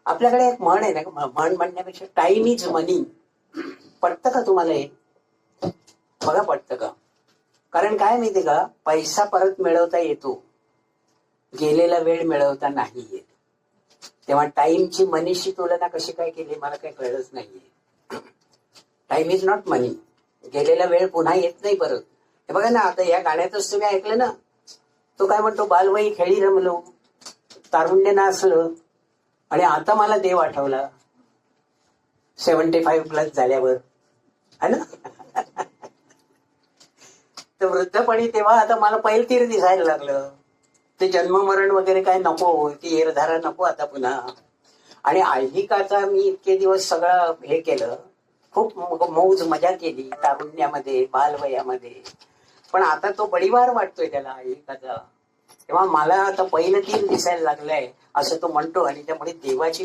आपल्याकडे एक म्हण आहे ना, म्हण म्हणण्यापेक्षा टाइम इज मनी. पटतं का तुम्हाला हे? बघा पटतं का? कारण काय माहितीये का, पैसा परत मिळवता येतो, गेलेला वेळ मिळवता नाही येत. तेव्हा टाइमची मनीशी तुलना कशी काय केली मला काही कळलंच नाहीये. टाइम इज नॉट मनी. गेलेला वेळ पुन्हा येत नाही परत. हे बघा ना, आता या गाण्यातच तुम्ही ऐकलं ना, तो काय म्हणतो, बालवयी खेळी रमलो, तारुण्य नासलं, आणि आता मला देव आठवला 75+ झाल्यावर, है ना. तर वृद्धपणी तेव्हा आता मला पैलतीर दिसायला लागलं. ते जन्ममरण वगैरे काय नको, ती हेरधारा नको आता पुन्हा. आणि ऐहिकाचा मी इतके दिवस सगळं हे केलं, खूप मौज मजा केली तारुण्यामध्ये, बालवयामध्ये. पण आता तो बडीवार वाटतोय त्याला ऐहिकाचा. तेव्हा मला आता पहिलं तीर दिसायला लागलंय असं तो म्हणतो. आणि त्यामुळे देवाची